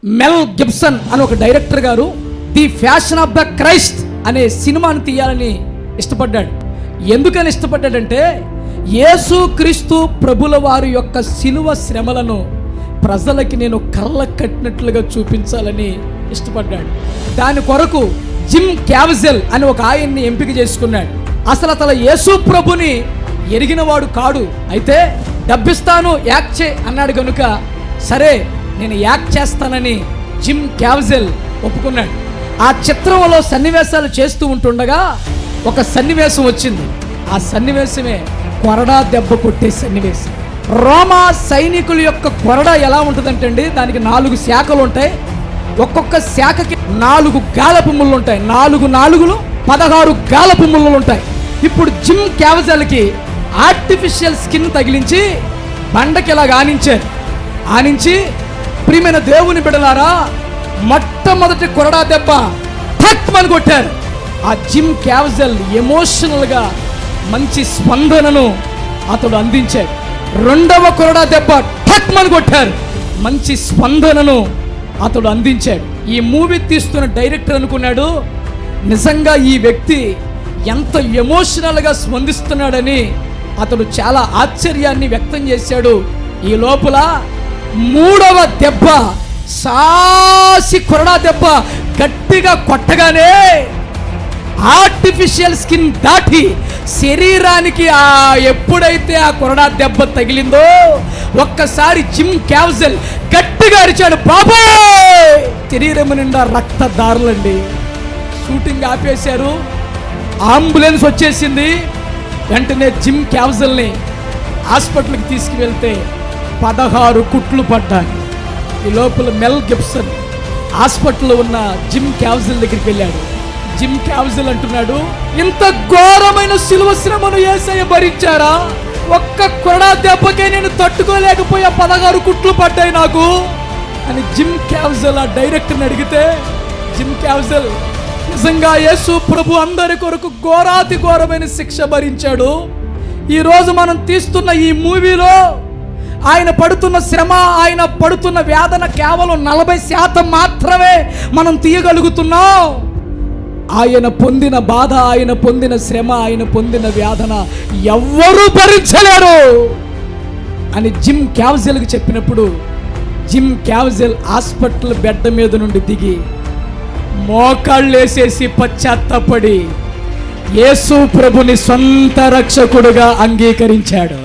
మెల్ Gibson అని ఒక director గారు the fashion of the Christ అనే సినిమాని తీయాలని ఇష్టపడ్డాడు. ఎందుకని ఇష్టపడ్డాడంటే యేసు క్రీస్తు ప్రభుల వారి యొక్క శిలువ శ్రమలను ప్రజలకి నేను కళ్ళ కట్టినట్లుగా చూపించాలని ఇష్టపడ్డాడు. దాని కొరకు జిమ్ క్యావిజెల్ అని ఒక ఆయన్ని ఎంపిక చేసుకున్నాడు. అసలు అతను యేసు ప్రభుని ఎరిగినవాడు కాడు. అయితే డబ్బిస్తాను యాక్ట్ చే అన్నాడు కనుక సరే నేను యాక్ట్ చేస్తానని జిమ్ క్యావిజెల్ ఒప్పుకున్నాడు. ఆ చిత్రంలో సన్నివేశాలు చేస్తూ ఉంటుండగా ఒక సన్నివేశం వచ్చింది. ఆ సన్నివేశమే కొరడా దెబ్బ కొట్టే సన్నివేశం. రోమా సైనికుల యొక్క కొరడా ఎలా ఉంటుందంటే అండి, దానికి 4 శాఖలు ఉంటాయి. ఒక్కొక్క శాఖకి 4 గాలపు ముళ్ళు ఉంటాయి. 4 16 గాలపు ముళ్ళు ఉంటాయి. ఇప్పుడు జిమ్ క్యావిజెల్కి ఆర్టిఫిషియల్ స్కిన్ తగిలించి బండకి ఇలా ఆనించి ప్రియమైన దేవుని బిడ్డలారా మొట్టమొదటి కొరడా దెబ్బ ఠక్మని కొట్టారు. ఆ జిమ్ క్యావిజెల్ ఎమోషనల్గా మంచి స్పందనను అతడు అందించాడు. రెండవ కొరడా దెబ్బ ఠక్మని కొట్టారు, మంచి స్పందనను అతడు అందించాడు. ఈ మూవీ తీస్తున్న డైరెక్టర్ అనుకున్నాడు నిజంగా ఈ వ్యక్తి ఎంత ఎమోషనల్గా స్పందిస్తున్నాడని అతడు చాలా ఆశ్చర్యాన్ని వ్యక్తం చేశాడు. ఈ లోపల 3వ దెబ్బ సాసి కొరడా దెబ్బ గట్టిగా కొట్టగానే ఆర్టిఫిషియల్ స్కిన్ దాటి శరీరానికి ఎప్పుడైతే ఆ కొరడా దెబ్బ తగిలిందో ఒక్కసారి జిమ్ క్యావిజెల్ గట్టిగా అరిచాడు, బాబాయ్! శరీరం నిండా రక్తదారులండి. షూటింగ్ ఆపేశారు, అంబులెన్స్ వచ్చేసింది. వెంటనే జిమ్ క్యావిజెల్ని హాస్పిటల్కి తీసుకువెళ్తే 16 కుట్లు పడ్డాయి. ఈ లోపల మెల్ గిబ్సన్ హాస్పిటల్లో ఉన్న జిమ్ క్యావిజెల్ దగ్గరికి వెళ్ళాడు. జిమ్ క్యావిజెల్ అంటున్నాడు, ఇంత ఘోరమైన శిలువ శ్రమను యేసయ్య భరించారా? ఒక్క కొరడా దెబ్బకే నేను తట్టుకోలేకపోయా, 16 కుట్లు పడ్డాయి నాకు అని జిమ్ క్యావిజెల్ ఆ డైరెక్టర్ని అడిగితే జిమ్ క్యావిజెల్ నిజంగా యేసు ప్రభు అందరి కొరకు ఘోరాతి ఘోరమైన శిక్ష భరించాడు. ఈరోజు మనం తీస్తున్న ఈ మూవీలో ఆయన పడుతున్న శ్రమ, ఆయన పడుతున్న వేదన కేవలం 40% మాత్రమే మనం తీయగలుగుతున్నాం. ఆయన పొందిన బాధ, ఆయన పొందిన శ్రమ, ఆయన పొందిన వేదన ఎవ్వరూ భరించలేరు అని జిమ్ క్యావిజెల్కి చెప్పినప్పుడు జిమ్ క్యావిజెల్ హాస్పిటల్ బెడ్ మీద నుండి దిగి మోకాళ్ళేసేసి పశ్చాత్తాపడి యేసు ప్రభుని సొంత రక్షకుడుగా అంగీకరించాడు.